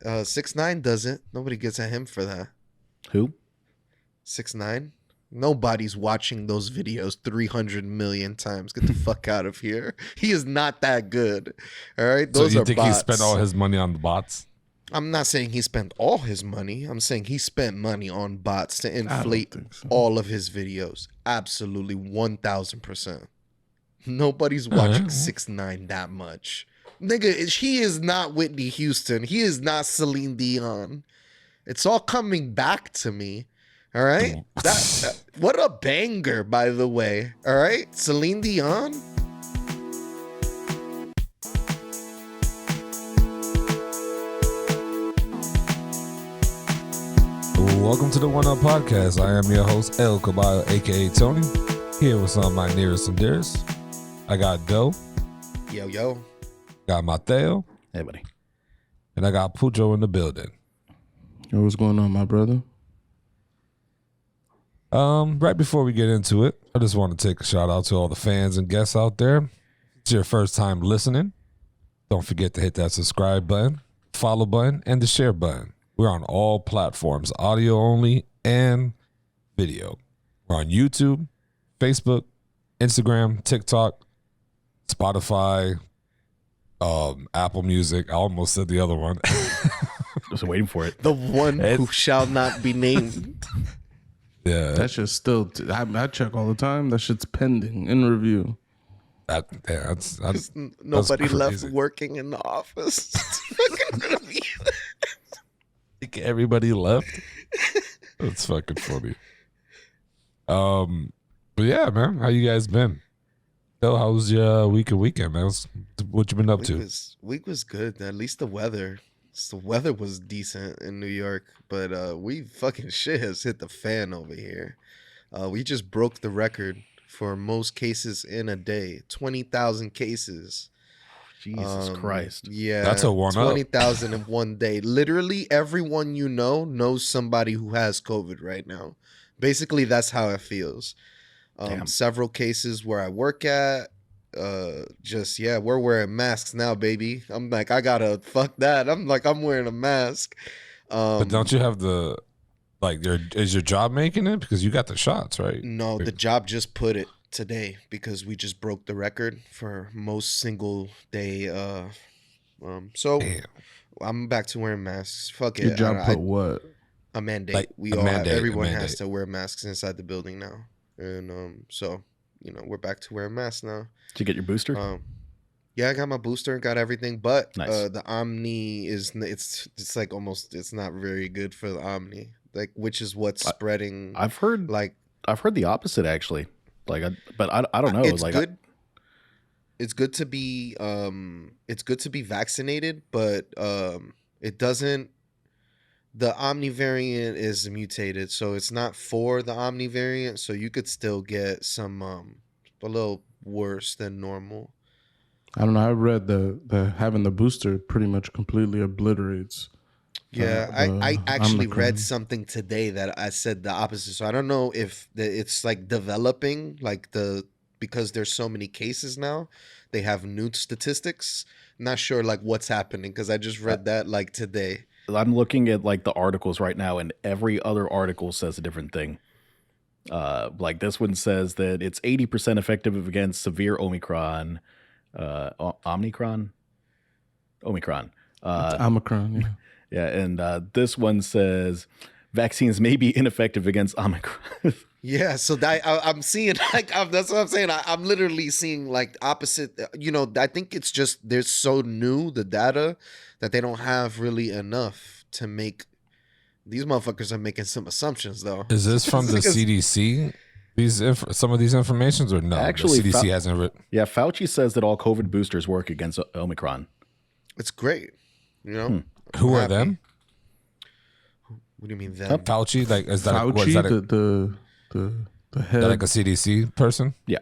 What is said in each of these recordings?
6ix9ine doesn't. Nobody gets at him for that. Who? 6ix9ine. Nobody's watching those videos 300 million times. Get the fuck out of here. He is not that good. All right, So those you are think bots. he spent all his money on the bots? I'm not saying he spent all his money. I'm saying he spent money on bots to inflate think so. all of his videos. Absolutely 1000%. Nobody's watching 6ix9ine that much. Nigga, he is not Whitney Houston. He is not Celine Dion. It's all coming back to me. All right? What a banger, by the way. All right? Celine Dion? Welcome to the One Up Podcast. I am your host, El Caballo, aka Tony. Here with some of my nearest and dearest. I got Doe, Yo. got Mateo, Hey, buddy. and I got Pujo in the building. Yo, what's going on, my brother? Right before we get into it, I just want to take a shout out to all the fans and guests out there. If it's your first time listening, don't forget to hit that subscribe button, follow button, and the share button. We're on all platforms, audio only and video. We're on YouTube, Facebook, Instagram, TikTok, Spotify, Apple Music. I almost said the other one. Just waiting for it. The one who shall not be named. Yeah, That shit's still, I check all the time. That shit's pending, in review. that's Nobody left crazy. working in the office. It's fucking gonna be- think everybody left. That's fucking funny. But yeah, man, how you guys been? So how was your week and weekend, man? What you been up to? Week was good. At least the weather. The weather was decent in New York, but we fucking shit has hit the fan over here. We just broke the record for most cases in a day. 20,000 cases. Jesus Christ. Yeah, That's a one-up. 20,000 in one day. Literally everyone you know knows somebody who has COVID right now. Basically, that's how it feels. Damn. Several cases where I work at. We're wearing masks now, baby. I'm like, I gotta fuck that. I'm wearing a mask. But don't you have the is your job making it because you got the shots, right? No, the job just put it today because we just broke the record for most single day. So Damn. I'm back to wearing masks. Fuck it. Your job put what? A mandate. Like, We a all mandate, a everyone has mandate. to wear masks inside the building now, and so we're back to wearing masks now. Did you get your booster? Yeah, I got my booster, got everything, but Nice. the Omni it's like almost it's not very good for the Omni, like which is what's spreading. I've heard the opposite actually. I don't know. It's good. It's good to be vaccinated, but it doesn't. The Omni variant is mutated, so it's not for the Omni variant. So you could still get some a little worse than normal. I don't know. I read the having the booster pretty much completely obliterates. Yeah, I actually Omicron. read something today that I said the opposite. So I don't know if it's like developing, because there's so many cases now, they have new statistics. Not sure like what's happening because I just read that like today. I'm looking at the articles right now, and every other article says a different thing. Like this one says that it's 80% effective against severe Omicron. Omicron. It's Omicron, yeah. Yeah, and this one says vaccines may be ineffective against Omicron. Yeah, so I'm seeing that's what I'm saying. I'm literally seeing like opposite. I think it's just they're so new the data that they don't have really enough to make. These motherfuckers are making some assumptions though. Is this from the Because- CDC? Some of these informations or no? Actually, the CDC hasn't written. Yeah, Fauci says that all COVID boosters work against Omicron. It's great. Who I'm are happy. them? What do you mean them? Fauci? Like is that Fauci, what is that? the head. That like a CDC person? Yeah.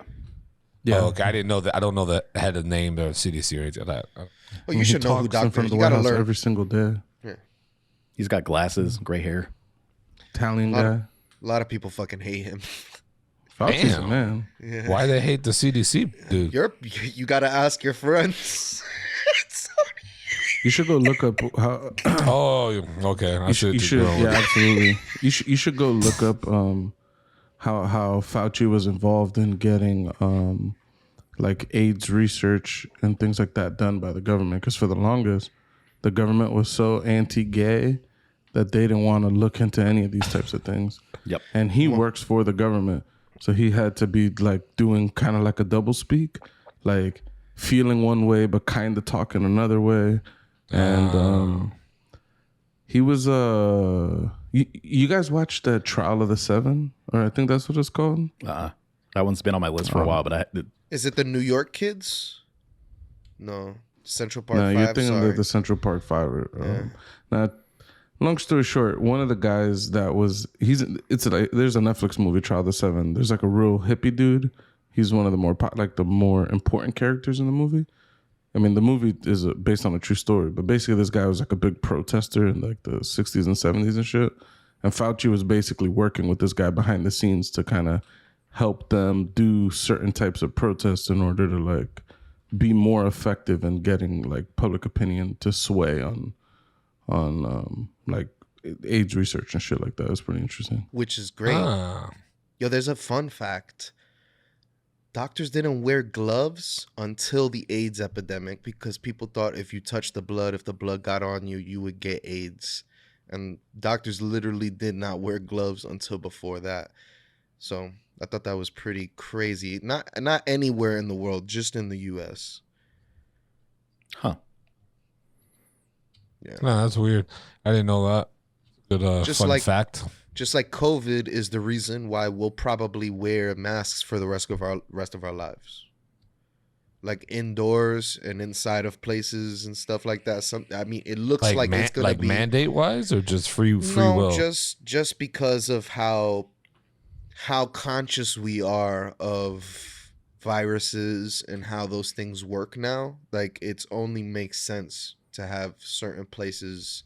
yeah. Oh, okay. I didn't know that. I don't know the head of name or CDC or anything like that. Oh, you He should know who talks in Doctor. front of the You White gotta House learn. every single day. He's got glasses, gray hair. Italian Lot guy. of- A lot of people fucking hate him. Fauci's a Damn. man. Yeah. Why they hate the CDC, dude? You gotta ask your friends. You should go look up how. Oh, okay. I You should. should, yeah, absolutely. You should go look up how Fauci was involved in getting like AIDS research and things like that done by the government. Because for the longest, the government was so anti-gay that they didn't want to look into any of these types of things. Yep. And he works for the government, so he had to be like doing kind of like a double speak, like feeling one way but kind of talking another way. And he was you guys watched the Trial of the Seven, or I think that's what it's called. That one's been on my list for a while, but Is it the New York kids? No, Central Park No, 5. you're thinking sorry. of the Central Park Five. Now, long story short, one of the guys that was there's a Netflix movie, Trial of the Seven. There's like a real hippie dude. He's one of the more important characters in the movie. I mean, the movie is based on a true story, but basically this guy was like a big protester in like the 60s and 70s and shit. And Fauci was basically working with this guy behind the scenes to kind of help them do certain types of protests in order to like be more effective in getting like public opinion to sway on like AIDS research and shit like that. It's pretty interesting. Which is great. Yo, there's a fun fact. Doctors didn't wear gloves until the AIDS epidemic because people thought if you touched the blood, if the blood got on you, you would get AIDS. And doctors literally did not wear gloves until before that. So I thought that was pretty crazy. Not anywhere in the world, just in the US. huh? Yeah. No, that's weird. I didn't know that. Good Just fun like- fact. Just like COVID is the reason why we'll probably wear masks for the rest of our lives. Like indoors and inside of places and stuff like that. It looks like it's gonna be mandate wise or just free no, will. just because of how conscious we are of viruses and how those things work now. Like it's only makes sense to have certain places.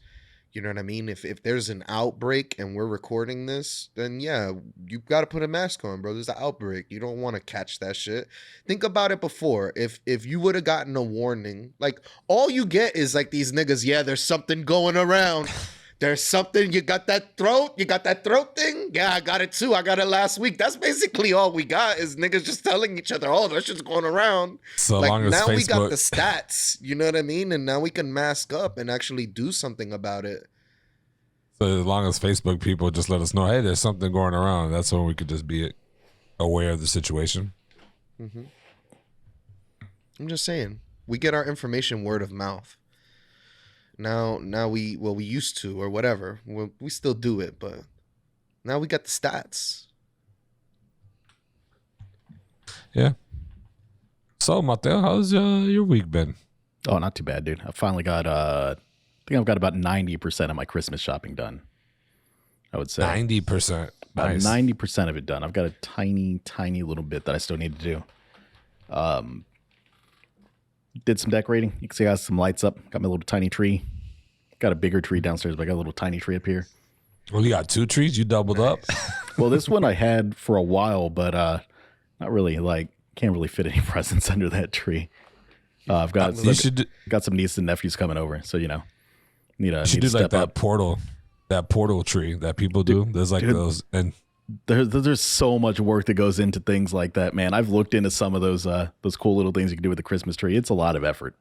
You know what I mean? If there's an outbreak and we're recording this, then yeah, you got to put a mask on, bro. There's an outbreak. You don't want to catch that shit. Think about it before. If you would have gotten a warning, like all you get is like these niggas, yeah, there's something going around. There's something, you got that throat thing? Yeah, I got it too. I got it last week. That's basically all we got is niggas just telling each other, oh, that shit's going around. So Like long as now we got Facebook, the stats, you know what I mean? And now we can mask up and actually do something about it. so as long as Facebook people just let us know, hey, there's something going around. That's when we could just be aware of the situation. I'm just saying, we get our information word of mouth. Now we used to or whatever. We still do it, but now we got the stats. Yeah. So Mateo, how's your week been? Oh, not too bad, dude. I finally got I think I've got about 90% of my Christmas shopping done. I would say 90%. about Nice. 90% of it done. I've got a tiny little bit that I still need to do. Did some decorating. You can see I got some lights up. Got my little tiny tree. Got a bigger tree downstairs, but I got a little tiny tree up here. Well, you got 2 trees. You doubled up. Well, this one I had for a while, but not really. Like, can't really fit any presents under that tree. I've got You should got some nieces and nephews coming over, so need to do like step that up. portal tree that people do. There's like dude. those, and There's so much work that goes into things like that, man. I've looked into some of those cool little things you can do with the Christmas tree. It's a lot of effort.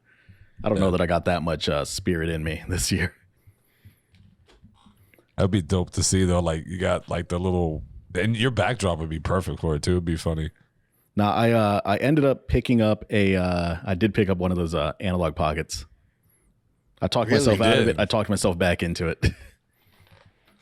I don't know that I got that much spirit in me this year. that'd be dope to see though. Like you got like the little, and your backdrop would be perfect for it too. It'd be funny. Now I ended up picking up I did pick up one of those analog pockets. I talked Really myself out of good. it. I talked myself back into it.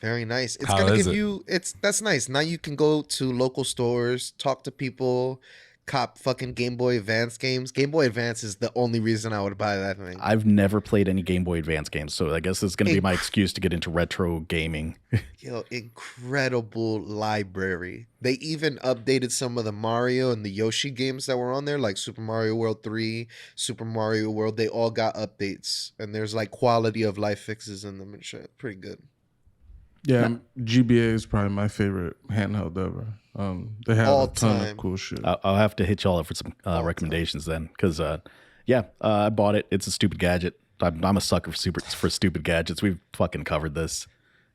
Very nice. It's How gonna is give it? you. That's nice. Now you can go to local stores, talk to people, cop fucking Game Boy Advance games. Game Boy Advance is the only reason I would buy that thing. I've never played any Game Boy Advance games, so I guess it's going to be my excuse to get into retro gaming. Yo, incredible library. They even updated some of the Mario and the Yoshi games that were on there, like Super Mario World 3, Super Mario World. They all got updates, and there's like quality of life fixes in them and shit. Pretty good. Yeah, GBA is probably my favorite handheld ever. They have All a ton time. of cool shit. I'll have to hit y'all up for some recommendations then, because I bought it. It's a stupid gadget. I'm a sucker for stupid gadgets. We've fucking covered this.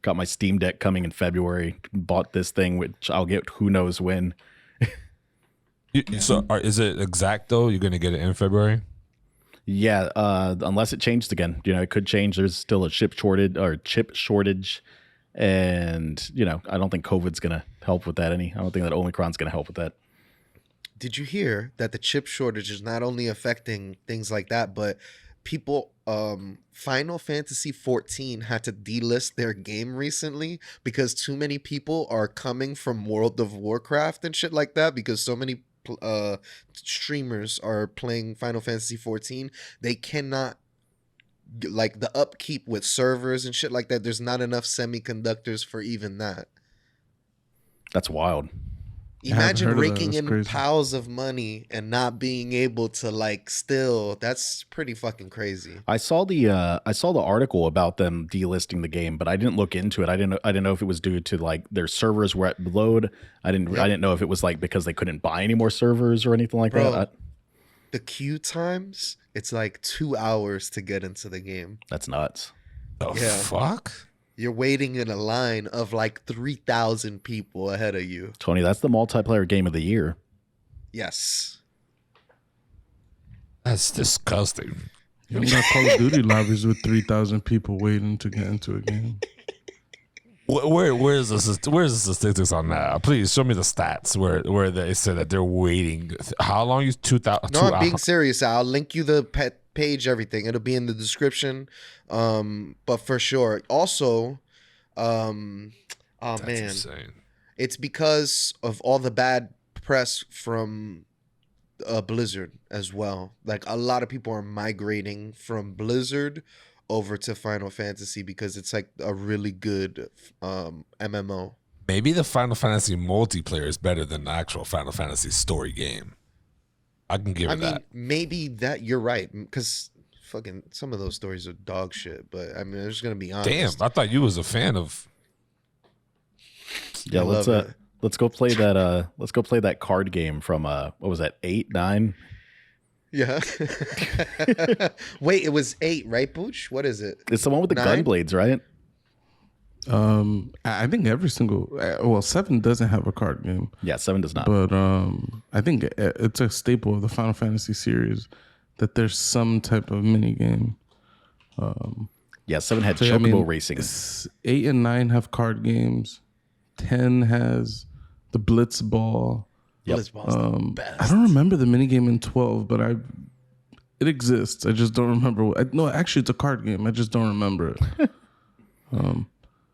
Got my Steam Deck coming in February. Bought this thing, which I'll get who knows when. So is it exact though? You're gonna get it in February? Yeah, unless it changed again. It could change. There's still a chip shortage, and I don't think COVID's gonna help with that any. I don't think that Omicron's gonna help with that. Did you hear that the chip shortage is not only affecting things like that, but people Final Fantasy 14 had to delist their game recently because too many people are coming from World of Warcraft and shit like that because so many streamers are playing Final Fantasy 14. They cannot, like, the upkeep with servers and shit like that, there's not enough semiconductors for even that. That's wild. Imagine raking in crazy. piles of money and not being able to, like, still. That's pretty fucking crazy. I saw the article about them delisting the game, but I didn't look into it. I didn't know if it was due to like their servers were at load. I didn't know if it was like because they couldn't buy any more servers or anything like Bro, that. the queue times, it's like 2 hours to get into the game. That's nuts. The Yeah. fuck? You're waiting in a line of like 3,000 people ahead of you. Tony, that's the multiplayer game of the year. Yes. That's disgusting. You got Call of Duty lobbies with 3,000 people waiting to get into a game. Where's the statistics on that? Please show me the stats where they said that they're waiting. How long is 2,000? No, I'm being serious. I'll link you the page, everything. It'll be in the description. But for sure. Also, oh That's man, insane. it's because of all the bad press from Blizzard as well. Like a lot of people are migrating from Blizzard over to Final Fantasy because it's like a really good MMO. Maybe the Final Fantasy multiplayer is better than the actual Final Fantasy story game. I can give I it mean, that. maybe that you're right because fucking some of those stories are dog shit. But I mean, I'm just gonna be honest. Damn, I thought you was a fan of. Yeah, I let's love it. let's go play that let's go play that card game from what was that, 8, 9? Yeah. Wait, it was 8, right, Booch? What is it? It's the one with the 9? gun blades, right? I think every single 7 doesn't have a card game, Yeah, 7 does not. but I think it's a staple of the Final Fantasy series that there's some type of mini game. Yeah, 7 had So, I Chocobo mean, racing. 8 and 9 have card games. 10 has the Blitz Ball. Yep. Blitzball's the best. I don't remember the minigame in 12, but it exists. I just don't remember. No, actually, it's a card game. I just don't remember it.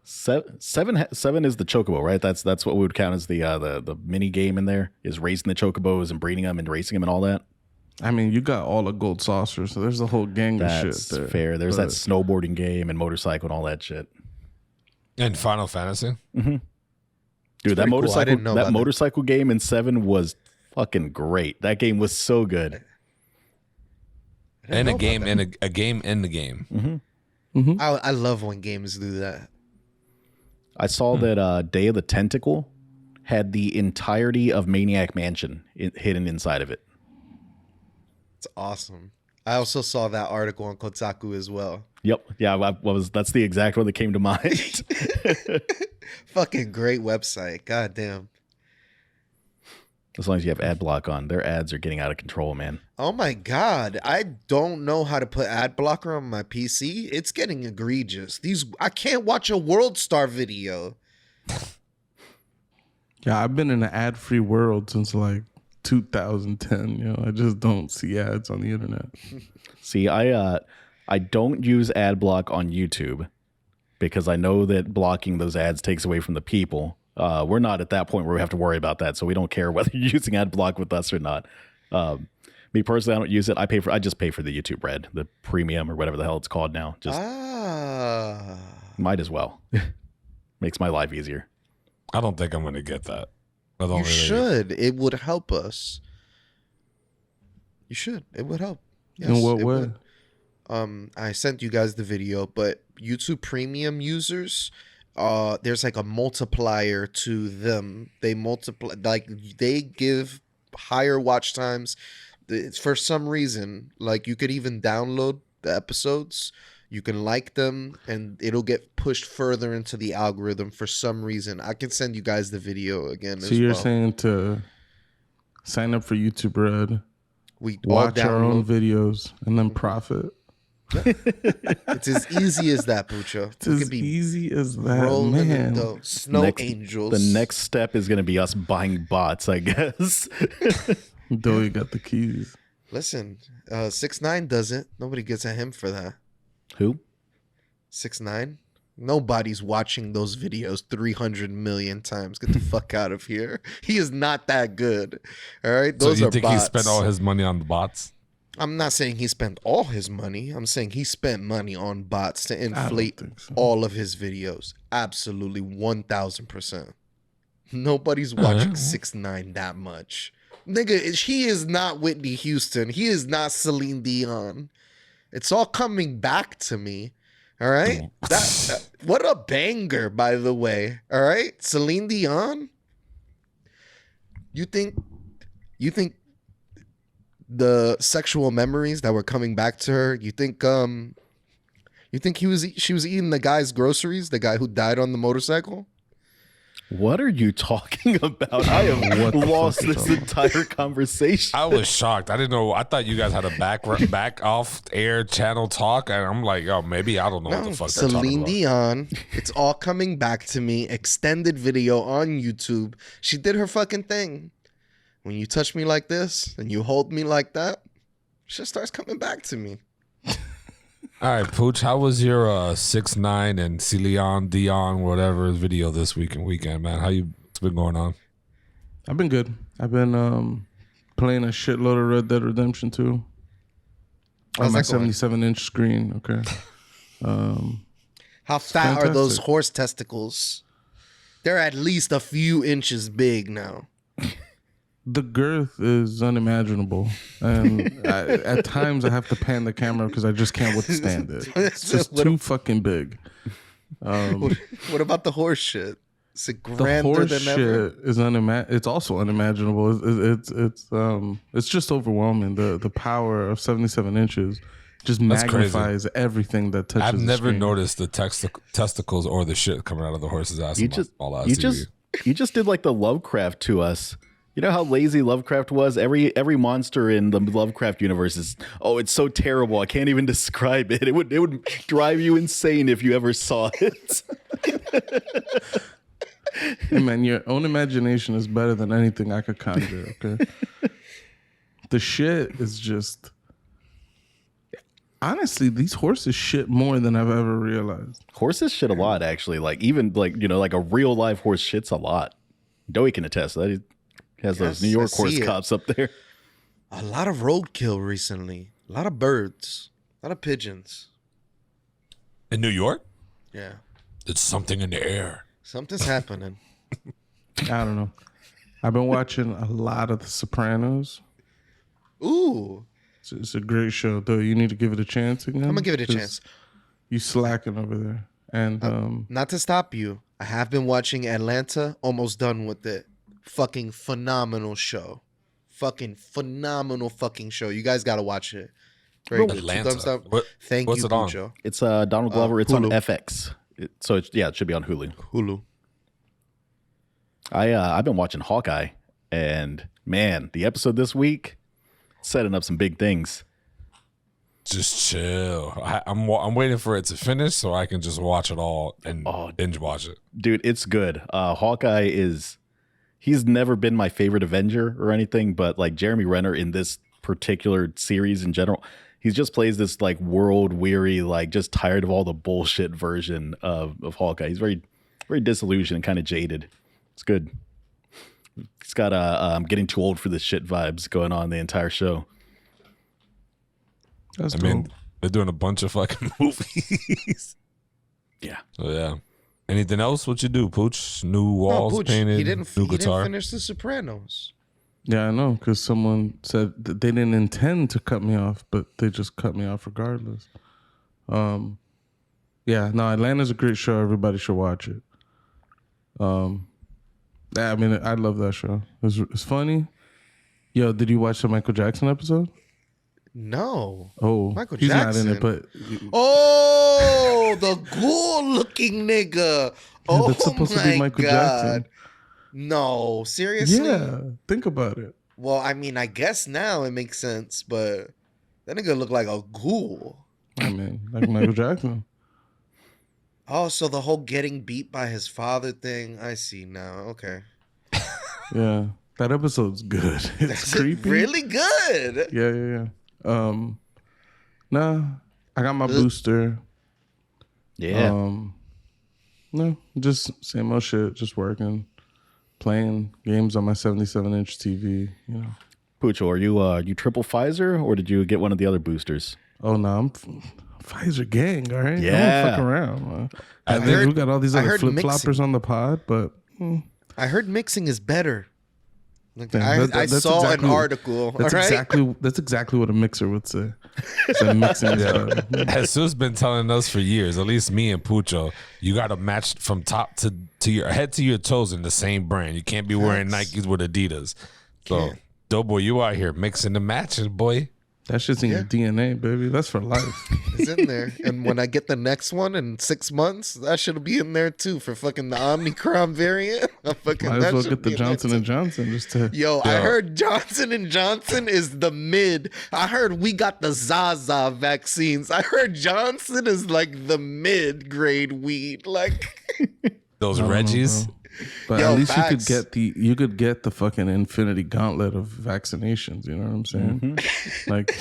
7 is the Chocobo, right? That's what we would count as the mini game in there, is raising the Chocobos and breeding them and racing them and all that. I mean, you got all the gold saucers, so there's a whole gang of That's shit there. fair. There's that But snowboarding game and motorcycle and all that shit. And Final Fantasy. Dude, that pretty cool. I motorcycle didn't know that about that. motorcycle game in 7 was fucking great. That game was so good. And a game in a game in the game. I love when games do that. I saw that Day of the Tentacle had the entirety of Maniac Mansion hidden inside of it. It's awesome. I also saw that article on Kotaku as well. Yep. Yeah, that's the exact one that came to mind. Fucking great website. God damn. As long as you have ad block on, their ads are getting out of control, man. Oh my God. I don't know how to put ad blocker on my PC. It's getting egregious. I can't watch a World Star video. yeah, I've been in an ad-free world since like 2010. You know, I just don't see ads on the internet. See, I don't use ad block on YouTube because I know that blocking those ads takes away from the people. We're not at that point where we have to worry about that, so we don't care whether you're using ad block with us or not. Me personally, I don't use it. I just pay for the YouTube Red, the premium or whatever the hell it's called now. Just might as well. Makes my life easier. I don't think I'm going to get that. I don't You really. should. It would help us. You should. It would help. In what it way? would. I sent you guys the video, but YouTube Premium users, there's like a multiplier to them. They multiply, like they give higher watch times. It's for some reason, like you could even download the episodes, you can like them, and it'll get pushed further into the algorithm for some reason. I can send you guys the video again. So you're saying to sign up for YouTube Red, we all watch our own download. videos, and then profit? It's as easy as that, Pucho. It's We as could be easy as that, rolling in man. the snow Next- angels. The next step is going to be us buying bots, I guess. Though you got the keys. Listen, 6ix9ine does it. Nobody gets at him for that. Who? 6ix9ine. Nobody's watching those videos 300 million times. Get the fuck out of here. He is not that good. All right, So those you are think bots. he spent all his money on the bots? I'm not saying he spent all his money. I'm saying he spent money on bots to inflate think so. all of his videos. Absolutely 1000%. Nobody's watching 6ix9ine that much. Nigga, he is not Whitney Houston. He is not Celine Dion. It's all coming back to me. All right? What a banger, by the way. All right? Celine Dion? You think the sexual memories that were coming back to her, you think she was eating the guy's groceries, the guy who died on the motorcycle? What are you talking about? I have What the lost fuck you this talking entire conversation. I was shocked. I didn't know. I thought you guys had a back off air channel talk, and I'm like, oh, maybe I don't know what the fuck they're talking Celine about. Dion. It's all coming back to me. Extended video on YouTube. She did her fucking thing. When you touch me like this and you hold me like that, shit starts coming back to me. All right, Pooch, how was your 6ix9ine and Celine Dion whatever video this weekend, man? What's been going on? I've been good. I've been playing a shitload of Red Dead Redemption 2 How's on my that going? 77-inch screen. Okay. How fat are those fantastic. horse testicles? They're at least a few inches big now. The girth is unimaginable, and at times I have to pan the camera because I just can't withstand it. It's just What- too fucking big. What about the horse shit? Is it The grander horse than shit ever? is It's also unimaginable. It's just overwhelming. The power of 77 inches just That's crazy. magnifies everything that touches. I've the never screen. noticed the testicles or the shit coming out of the horse's ass. You in my just, all ass you TV. just did like the Lovecraft to us. You know how lazy Lovecraft was? Every monster in the Lovecraft universe is, oh, it's so terrible. I can't even describe it. It would drive you insane if you ever saw it. Hey man, your own imagination is better than anything I could conjure. Okay. The shit is just. Honestly, these horses shit more than I've ever realized. Horses shit a lot, actually. Like even like a real live horse shits a lot. Doey can attest to that. He has those Yes, New York I horse see it. cops up there. A lot of roadkill recently. A lot of birds. A lot of pigeons. In New York, Yeah. it's something in the air. Something's happening. I don't know. I've been watching a lot of The Sopranos. Ooh. It's a great show, though. You need to give it a chance again. I'm gonna give it a 'cause chance. You slacking over there, and Not to stop you. I have been watching Atlanta. Almost done with it. Fucking phenomenal show. Fucking phenomenal fucking show. You guys gotta watch it. Very good. 2 Atlanta. thumbs up. What- Thank what's you, it on? Pucho. It's Donald Glover. It's on Hulu. FX. It should be on Hulu. Hulu. I've been watching Hawkeye, and man, the episode this week setting up some big things. Just chill. I'm waiting for it to finish so I can just watch it all and binge watch it. Dude, it's good. Hawkeye he's never been my favorite Avenger or anything, but like Jeremy Renner in this particular series in general, he just plays this like world weary, like just tired of all the bullshit version of Hawkeye. He's very, very disillusioned and kind of jaded. It's good. It's got I'm getting too old for this shit vibes going on the entire show. that's I dope. mean, they're doing a bunch of fucking movies. Yeah. So yeah. Anything else? What you do, Pooch? New walls Pooch, painted. he didn't new he didn't guitar. finish The Sopranos. Yeah, I know, because someone said that they didn't intend to cut me off, but they just cut me off regardless. Yeah, no, Atlanta's a great show. Everybody should watch it. Yeah, I mean, I love that show. It's funny. Yo, did you watch the Michael Jackson episode? No. Oh, Michael he's not in Jackson. it, but Oh, the ghoul-looking nigga. Oh that's supposed to my be Michael God. Jackson. No, seriously? Yeah, think about it. Well, I mean, I guess now it makes sense, but that nigga look like a ghoul. I mean, like Michael Jackson. Oh, so the whole getting beat by his father thing. I see now. Okay. Yeah, that episode's good. It's That's creepy. really good. Yeah. Nah, I got my booster. Yeah. No, just same old shit. Just working, playing games on my 77-inch TV. You know. Pucho, are you triple Pfizer or did you get one of the other boosters? Oh no, I'm Pfizer gang. All right. Yeah. Don't fuck around. Man. I I think heard- we got all these I other heard flip mixing. floppers on the pod, but I heard mixing is better. Like, Yeah, I that's saw exactly- an article. that's all right? exactly what a mixer would say. So mixing is better. Jesus been telling us for years, at least me and Pucho, you got to match from top to your head to your toes in the same brand. You can't be wearing Nikes with Adidas. So, Can't. Doughboy, you out here mixing and matching, boy. That shit's in your DNA, baby. That's for life. It's in there. And when I get the next one in 6 months, that should be in there too for fucking the Omicron variant. Might as well get the Johnson and Johnson just to. Yo, I heard Johnson and Johnson is the mid. I heard we got the Zaza vaccines. I heard Johnson is like the mid grade weed. Like, Those I don't know, Reggies. bro. But Yo, at least facts. you could get the fucking infinity gauntlet of vaccinations. You know what I'm saying? Like,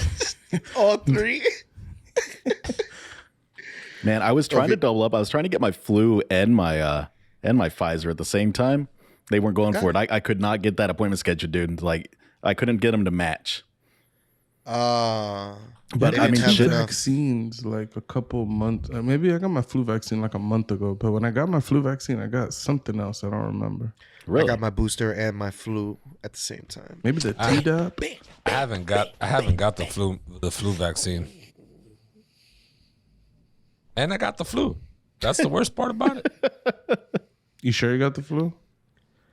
all three. Man, I was trying to double up. I was trying to get my flu and my Pfizer at the same time. They weren't going for it. I could not get that appointment scheduled, dude. Like I couldn't get them to match. But they I mean, didn't have shit. enough. vaccines like a couple months. Maybe I got my flu vaccine like a month ago. But when I got my flu vaccine, I got something else I don't remember. Really? I got my booster and my flu at the same time. Maybe the Tdap. I haven't got the flu vaccine. And I got the flu. That's the worst part about it. You sure you got the flu?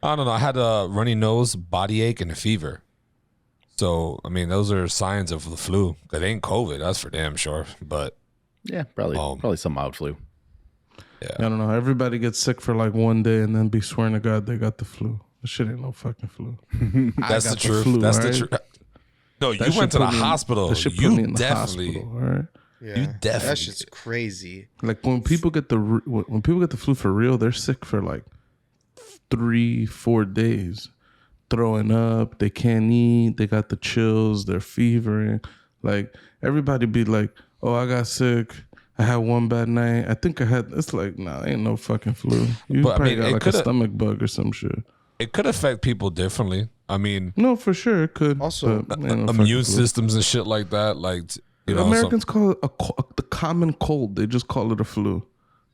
I don't know. I had a runny nose, body ache, and a fever. So, I mean, those are signs of the flu. It ain't COVID. That's for damn sure. But Yeah, probably some mild flu. I don't know. Everybody gets sick for like one day and then be swearing to God they got the flu. This shit ain't no fucking flu. that's the got the truth. flu, That's right? the truth. No, That you shit went to the put me in- hospital. That shit put You me in the definitely. hospital. All right. Yeah, You definitely that shit's crazy. Like when people get when people get the flu for real, they're sick for like 3-4 days, throwing up. They can't eat. They got the chills. They're fevering. Like everybody be like, "Oh, I got sick. I had one bad night. I think I had." It's like, nah, ain't no fucking flu. You But, I probably mean, got it like a coulda- stomach bug or some shit. It could affect people differently. I mean, No, for sure it could. Also, but ain't no fucking immune flu. systems and shit like that. Like, you know, Americans call it the common cold. They just call it a flu.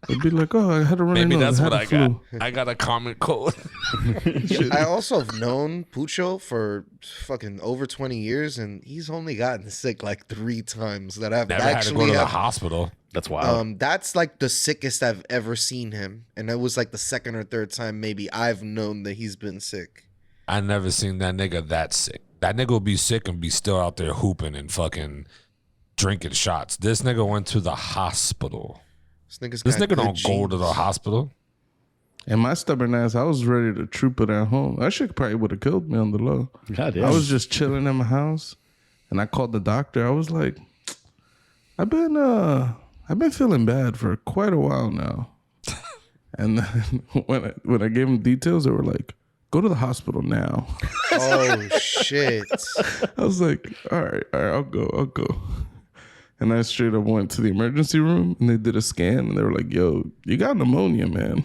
They'd be like, "Oh, I had a runny maybe nose. that's had what a I flu." got. I got a common cold. I also have known Pucho for fucking over 20 years, and he's only gotten sick like 3 times that I've Never had to go actually to the have. hospital. That's wild. That's like the sickest I've ever seen him, and it was like the second or third time maybe I've known that he's been sick. I never seen that nigga that sick. That nigga will be sick and be still out there hooping and fucking drinking shots. This nigga went to the hospital. This This got nigga good don't go to the genes. hospital. And my stubborn ass, I was ready to troop it at home. That shit probably would have killed me on the low. God damn. I was just chilling in my house, and I called the doctor. I was like, I've been feeling bad for quite a while now. And then when I gave them details, they were like, go to the hospital now. Oh shit! I was like, all right, I'll go. And I straight up went to the emergency room, and they did a scan, and they were like, yo, you got pneumonia, man.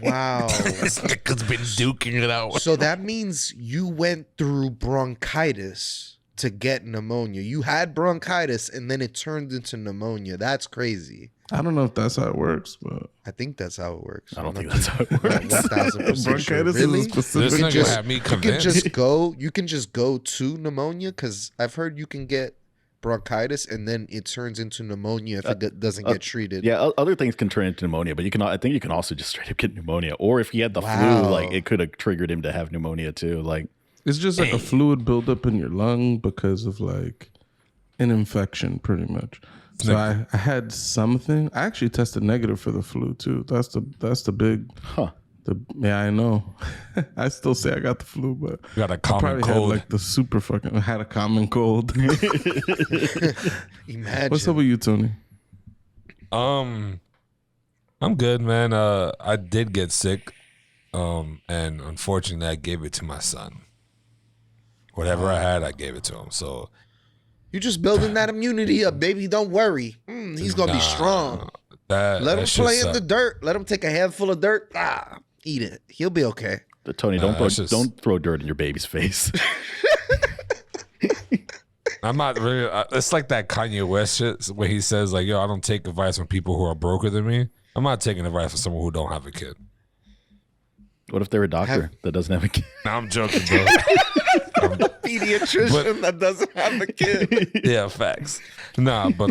Wow. This nigga's been duking it out. So that means you went through bronchitis to get pneumonia. You had bronchitis, and then it turned into pneumonia. That's crazy. I don't know if that's how it works, but I think that's how it works. I don't think I'm that's how it not works. 1000% sure. bronchitis Really? is a specific. This can nigga just- had me You can convinced. just go to pneumonia, because I've heard you can get bronchitis and then it turns into pneumonia if it doesn't get treated. Yeah, other things can turn into pneumonia, but I think you can also just straight up get pneumonia. Or if he had the Wow. flu, like it could have triggered him to have pneumonia too. Like It's just like a fluid buildup in your lung because of like an infection, pretty much. So I had something. I actually tested negative for the flu too. That's the big. Huh. Yeah, I know. I still say I got the flu, but You got a I common probably cold. had like the super fucking. I had a common cold. Imagine. What's up with you, Tony? I'm good, man. I did get sick, and unfortunately, I gave it to my son. Whatever I had, I gave it to him. So You're just building that immunity up, baby. Don't worry. He's gonna be strong. that Let that him shit play in sucked. the dirt. Let him take a handful of dirt. Eat it. He'll be okay. Tony, don't that's just- don't throw dirt in your baby's face. I'm not really. It's like that Kanye West shit where he says like, "Yo, I don't take advice from people who are broker than me. I'm not taking advice from someone who don't have a kid." What if they're a doctor that doesn't have a kid? Nah, I'm joking, bro. Pediatrician that doesn't have a kid. Yeah, facts. Nah, but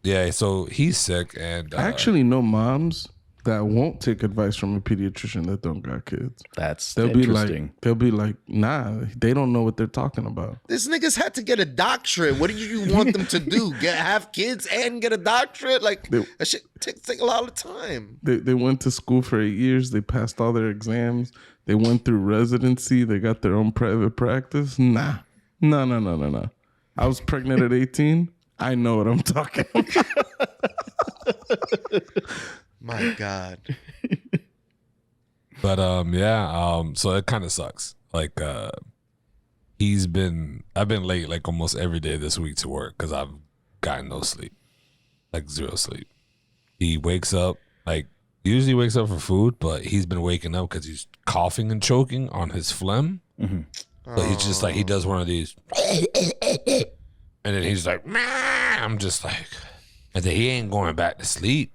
yeah. So he's sick, and I actually know moms that won't take advice from a pediatrician that don't got kids. That's They'll be interesting. like, nah, they don't know what they're talking about. This nigga's had to get a doctorate. What do you want them to do? Have kids and get a doctorate? Like that shit take a lot of time. They went to school for 8 years. They passed all their exams. They went through residency. They got their own private practice. Nah. No. I was pregnant at 18. I know what I'm talking about. My God. But so it kind of sucks. Like I've been late like almost every day this week to work because I've gotten no sleep, like zero sleep. He wakes up like usually wakes up for food, but he's been waking up because he's coughing and choking on his phlegm. So he's just like he does one of these, and then he's like, "Meh." I'm just like, and then he ain't going back to sleep.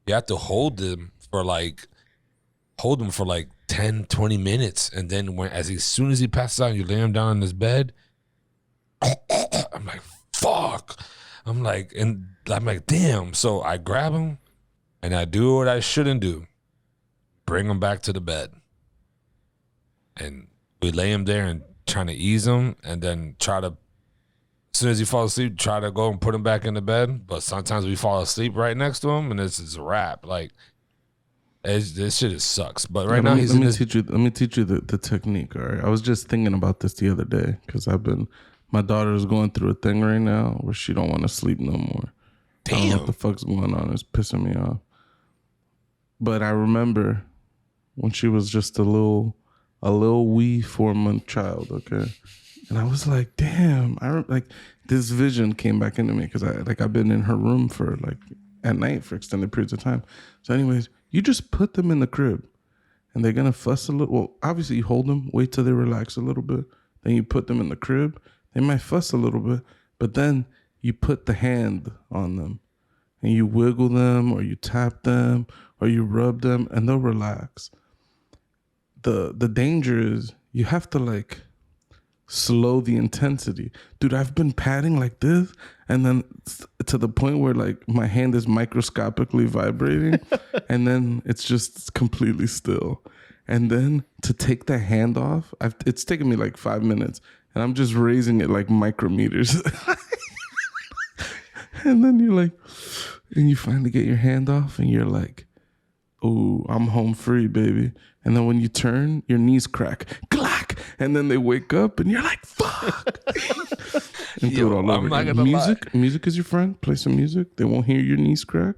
You have to hold him for like 10, 20 minutes. And then as soon as he passes out, you lay him down in his bed. I'm like, fuck. I'm like, damn. So I grab him and I do what I shouldn't do. Bring him back to the bed. And we lay him there and trying to ease him and then as soon as he falls asleep, try to go and put him back in the bed. But sometimes we fall asleep right next to him, and it's a wrap. Like, this shit sucks. But right now, he's in his... Let me teach you the technique, all right? I was just thinking about this the other day because my daughter is going through a thing right now where she don't want to sleep no more. I don't know what the fuck's going on. It's pissing me off. But I remember when she was just a little wee 4-month child, okay? And I was like, damn, this vision came back into me because I've been in her room for like at night for extended periods of time. So anyways, you just put them in the crib and they're going to fuss a little. Well, obviously you hold them, wait till they relax a little bit. Then you put them in the crib. They might fuss a little bit, but then you put the hand on them and you wiggle them or you tap them or you rub them and they'll relax. The danger is you have to like slow the intensity. Dude, I've been patting like this and then to the point where like my hand is microscopically vibrating and then it's just completely still. And then to take the hand off, it's taken me like 5 minutes and I'm just raising it like micrometers. And then you're like, and you finally get your hand off and you're like, oh, I'm home free, baby. And then when you turn, your knees crack. Clack! And then they wake up and you're like, fuck. And do it all over again. Music is your friend. Play some music. They won't hear your knees crack.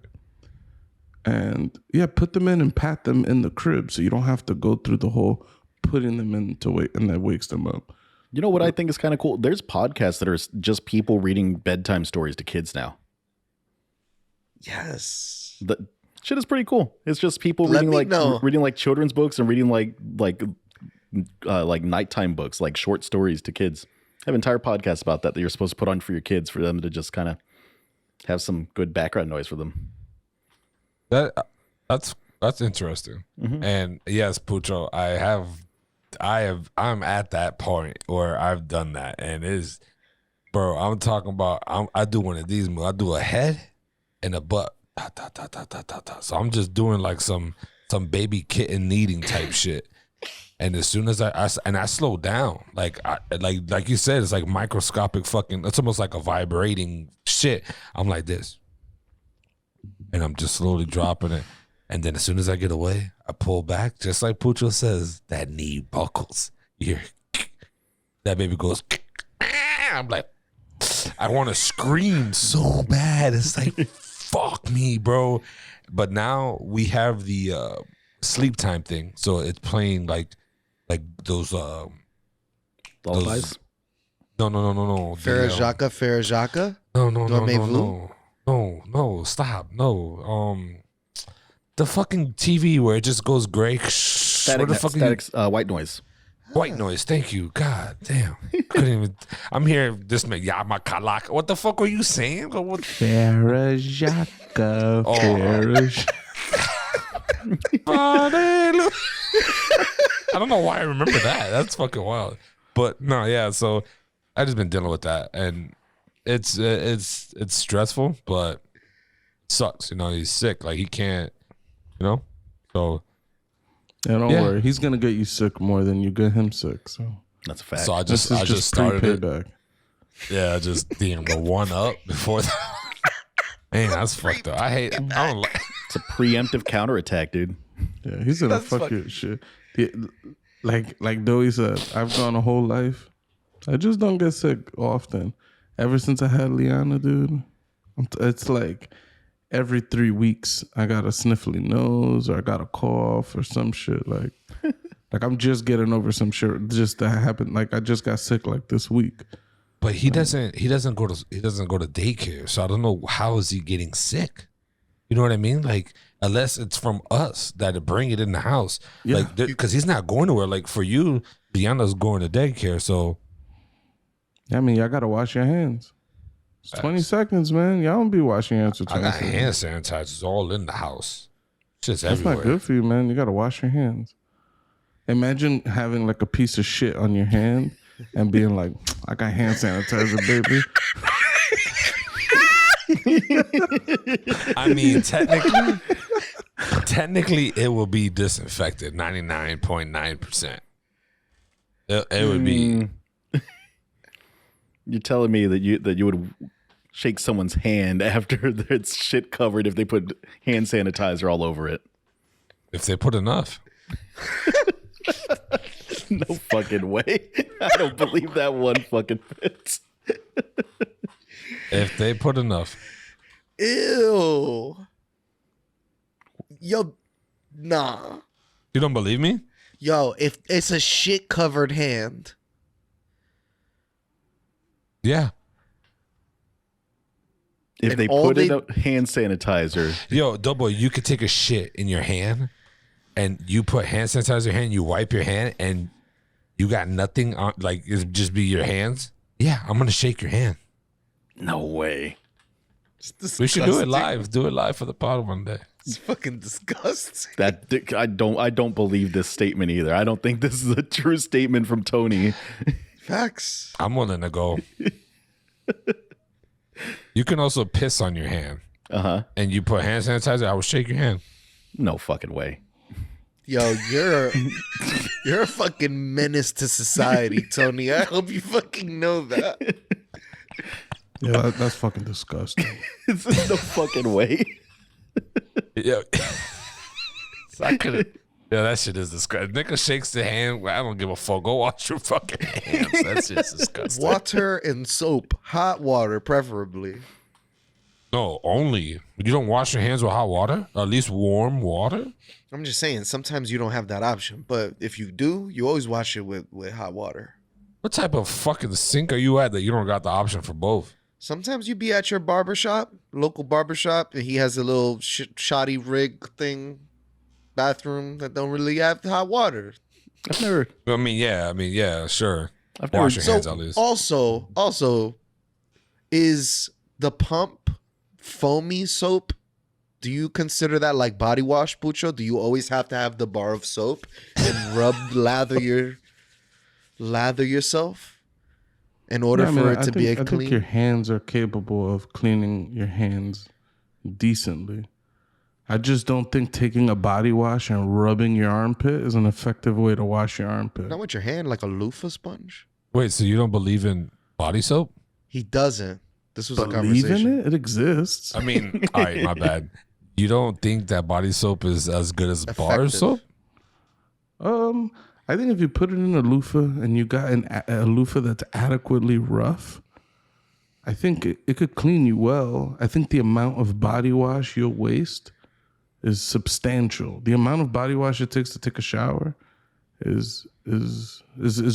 And yeah, put them in and pat them in the crib so you don't have to go through the whole putting them in to wait and that wakes them up. You know what I think is kind of cool? There's podcasts that are just people reading bedtime stories to kids now. Yes. The shit is pretty cool. It's just people Let reading me know. like children's books and reading like nighttime books, like short stories to kids. I have entire podcasts about that you're supposed to put on for your kids for them to just kind of have some good background noise for them. That's interesting. And yes, Pucho, I'm at that point where I've done that, and I'm talking about. I do one of these moves. I do a head and a butt. So I'm just doing like some baby kitten kneading type shit, And as soon as I slowed down, like you said, it's like microscopic fucking. It's almost like a vibrating shit. I'm like this, and I'm just slowly dropping it. And then as soon as I get away, I pull back, just like Pucho says. That knee buckles. You hear that baby goes. I'm like, I want to scream so bad. It's like, fuck me, bro. But now we have the sleep time thing, so it's playing like those Lullabies? No. Farajaka? No. Stop. No. The fucking TV where it just goes gray. Static, Where the fuck white noise. White noise. Thank you. God damn. Couldn't even. I'm here. This man. Yamakalaka. What the fuck were you saying? What? Farajaka. Oh. I don't know why I remember that. That's fucking wild. But no, yeah. So I just been dealing with that, and it's stressful, but it sucks. You know, he's sick. Like he can't. You know, so. Yeah, don't worry. He's gonna get you sick more than you get him sick. So that's a fact. So I just started it. Payback. Yeah, just being the one up before that. Man, that's fucked up. I don't like. It's a preemptive counterattack, dude. Yeah, he's gonna fuck your shit. Like Doey said, I've gone a whole life. I just don't get sick often. Ever since I had Liana, dude, it's like every 3 weeks I got a sniffly nose or I got a cough or some shit. Like I'm just getting over some shit just that happened. Like I just got sick like this week. But he doesn't go to daycare, so I don't know how is he getting sick. You know what I mean? Like unless it's from us that bring it in the house, like because he's not going nowhere. Like for you, Deanna's going to daycare, so. I mean, y'all gotta wash your hands. It's 20 seconds, man. Y'all don't be washing your hands for 20 I got seconds. hand sanitizers all in the house. It's just That's everywhere. not good for you, man. You gotta wash your hands. Imagine having like a piece of shit on your hand and being like, I got hand sanitizer, baby. I mean, technically, it will be disinfected 99.9%. It would be. You're telling me that you would shake someone's hand after it's shit covered if they put hand sanitizer all over it? If they put enough. No fucking way. I don't believe that one fucking fits. If they put enough. Ew. Yo, nah. You don't believe me? Yo, if it's a shit covered hand. Yeah. If And they all put they- in a hand sanitizer. Yo, Doughboy, you could take a shit in your hand and you put hand sanitizer in your hand, you wipe your hand and you got nothing on, like it just be your hands. Yeah, I'm going to shake your hand. No way. We should do it live. Do it live for the pod one day. It's fucking disgusting. I don't believe this statement either. I don't think this is a true statement from Tony. Facts. I'm willing to go. You can also piss on your hand. Uh-huh. And you put hand sanitizer, I will shake your hand. No fucking way. Yo, you're a fucking menace to society, Tony. I hope you fucking know that. Yeah, that's fucking disgusting. This is no fucking way. Yeah. So I could. Yeah, that shit is disgusting. Nigga shakes the hand. I don't give a fuck. Go wash your fucking hands. That's just disgusting. Water and soap. Hot water, preferably. No, only. You don't wash your hands with hot water? Or at least warm water? I'm just saying, sometimes you don't have that option. But if you do, you always wash it with hot water. What type of fucking sink are you at that you don't got the option for both? Sometimes you be at your barbershop, local barbershop, and he has a little shoddy rig thing, bathroom that don't really have hot water. I've never. I mean, yeah, sure. I've never. Wash your hands at least. Also, is the pump foamy soap? Do you consider that like body wash, Pucho? Do you always have to have the bar of soap and lather yourself in order for it to be I think your clean? hands are capable of cleaning your hands decently. I just don't think taking a body wash and rubbing your armpit is an effective way to wash your armpit. Not with your hand, like a loofah sponge. Wait, so you don't believe in body soap? He doesn't. This was a Believe conversation. in it? It exists. I mean, all right, my bad. You don't think that body soap is as good as bar Effective. soap? I think if you put it in a loofah and you got a loofah that's adequately rough, I think it could clean you well. I think the amount of body wash you'll waste is substantial. The amount of body wash it takes to take a shower is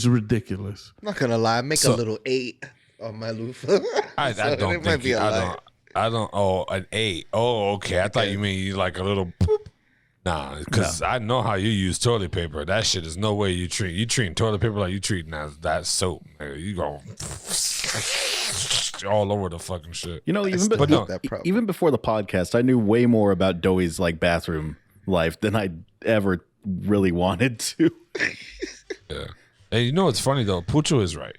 ridiculous. I'm not gonna lie, make a little 8 on my loofah. I So don't it might think be a I lot. don't. Oh, an 8. Oh, okay. I thought you mean you like a little. Boop. Nah, because I know how you use toilet paper. That shit is no way you treat toilet paper like you treating that soap. Nigga. You go all over the fucking shit. You know, even, still but have no, that problem. even before the podcast, I knew way more about Doey's like bathroom life than I ever really wanted to. Yeah. And you know what's funny though? Pucho is right.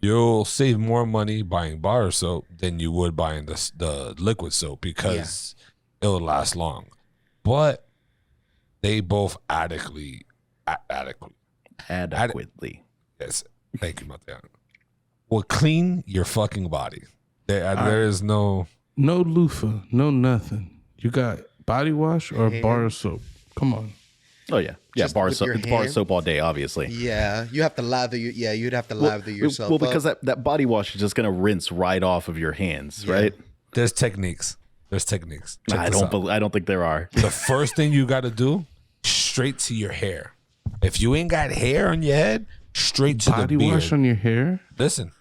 You'll save more money buying bar soap than you would buying the liquid soap because it'll last long. But they both adequately. Adequately. Yes. Thank you, Mateo. Will clean your fucking body. There is no. No loofah, no nothing. You got body wash or bar soap. Come on. Oh yeah, yeah. Just Bar with soap. your It's bar hand? soap all day, obviously. Yeah, you have to lather you. Yeah, you'd have to lather yourself. Well, because up. that body wash is just gonna rinse right off of your hands, right? There's techniques. Check I this don't. out. I don't think there are. The first thing you got to do, straight to your hair. If you ain't got hair on your head, straight to Body the beard. wash on your hair? Listen,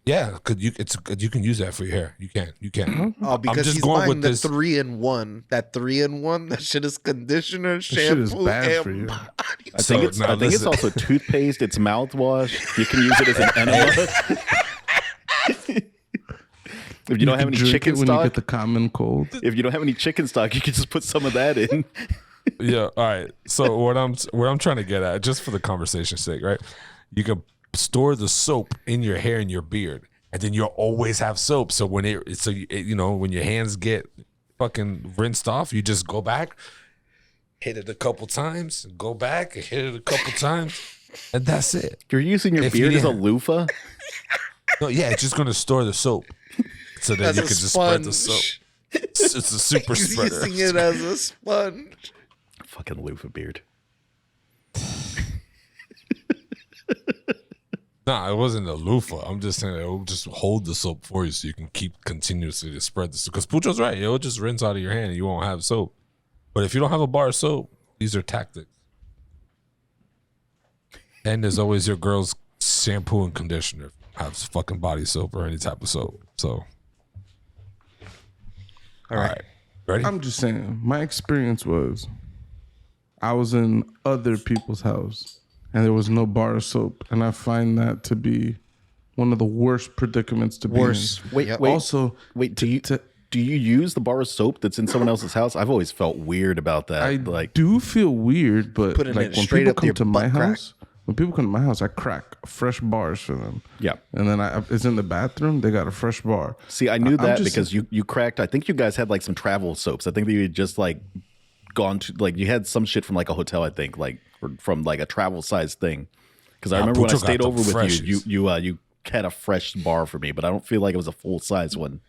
yeah, you can use that for your hair. You can. Oh, because just he's going buying with the this- 3-in-1. That 3-in-1. That shit is conditioner, shit shampoo, is bad and for you. body. I think it's. now I think it's listen. also toothpaste. It's mouthwash. You can use it as an enema. If you don't have any Drink chicken it when you stock, get the common cold. if you don't have any chicken stock, you can just put some of that in. Yeah. All right. So what I'm trying to get at, just for the conversation's sake, right? You can store the soap in your hair and your beard, and then you'll always have soap. So when when your hands get fucking rinsed off, you just go back, hit it a couple times, go back, and hit it a couple times, and that's it. You're using your If you beard as a didn't- loofah. No, yeah, it's just gonna store the soap, so that As you a can just spread the soap. sponge. It's a super He's spreader. using it as a sponge. Fucking loofah beard. Nah, it wasn't a loofah. I'm just saying it will just hold the soap for you so you can keep continuously to spread the soap. Because Pucho's right. It'll just rinse out of your hand and you won't have soap. But if you don't have a bar of soap, these are tactics. And there's always your girl's shampoo and conditioner. Have fucking body soap or any type of soap. So, all right. Ready? I'm just saying, my experience was I was in other people's house and there was no bar of soap. And I find that to be one of the worst predicaments to be Worse. in. Wait, Yep. wait. Also, Wait, do you use the bar of soap that's in someone else's house? I've always felt weird about that. I like, do feel weird, but Putting like it when straight people up come your to my butt crack. house, I crack fresh bars for them. yeah. And then it's in the bathroom. They got a fresh bar. See, I knew I'm that just- because you cracked. I think you guys had like some travel soaps. I think that you had just like gone to like you had some shit from like a hotel. I think like or from like a travel size thing. Because I remember when I Pucho got stayed the over with you, freshies. you had a fresh bar for me, but I don't feel like it was a full size one.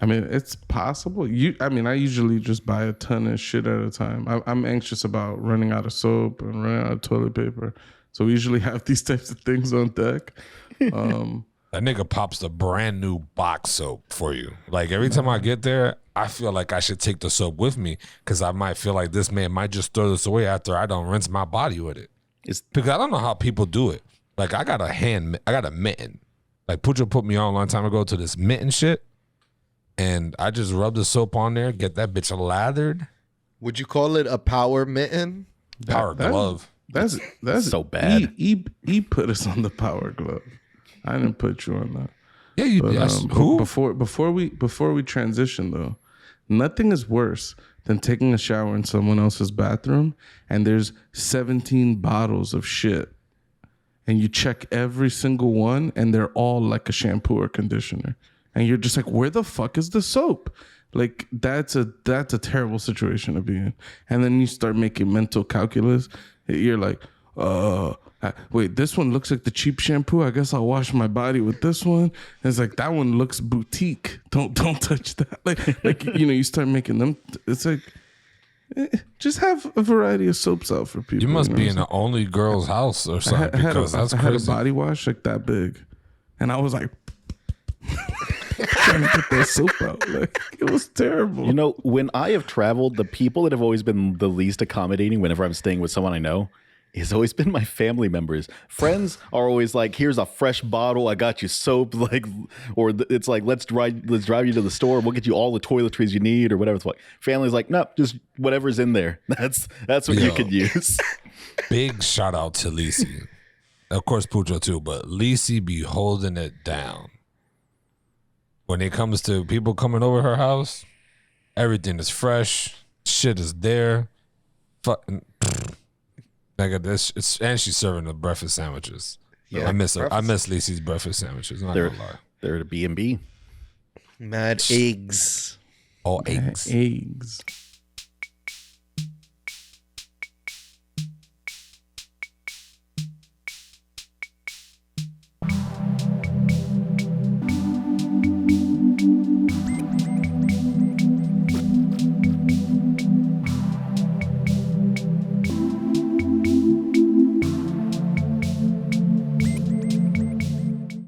I mean, it's possible. I usually just buy a ton of shit at a time. I'm anxious about running out of soap and running out of toilet paper, so we usually have these types of things on deck. That nigga pops the brand new box soap for you. Like every time I get there, I feel like I should take the soap with me because I might feel like this man might just throw this away after I don't rinse my body with it. It's Because I don't know how people do it. Like I got a mitten. Like Pucho put me on a long time ago to this mitten shit. And I just rub the soap on there, get that bitch lathered. Would you call it a power mitten? Power glove. That's so bad. He put us on the power glove. I didn't put you on that. Yeah, you But, yes. but Who? before we transition though, nothing is worse than taking a shower in someone else's bathroom and there's 17 bottles of shit and you check every single one and they're all like a shampoo or conditioner and you're just like, where the fuck is the soap? Like that's a terrible situation to be in. And then you start making mental calculus. You're like, wait, this one looks like the cheap shampoo. I guess I'll wash my body with this one. And it's like that one looks boutique. Don't touch that. Like you start making them. It's like just have a variety of soaps out for people. You must be know? in the only girl's house or something because that's I had a crazy. body wash like that big, and I was like trying to get that soap out. Like it was terrible. You know, when I have traveled, the people that have always been the least accommodating whenever I'm staying with someone I know has always been my family members. Friends are always like, here's a fresh bottle, I got you soap, like, or it's like, let's drive you to the store, we'll get you all the toiletries you need or whatever. It's like family's like, no, just whatever's in there. That's what you can use. Big shout out to Lisi. Of course, Pucho too, but Lisi be holding it down. When it comes to people coming over her house, everything is fresh. Shit is there. Fucking, like this, and she's serving the breakfast sandwiches. Yeah, I miss her. I breakfast. miss Lisi's breakfast sandwiches. Not They're gonna lie. they're at a B&B. Mad eggs. All eggs. Eggs.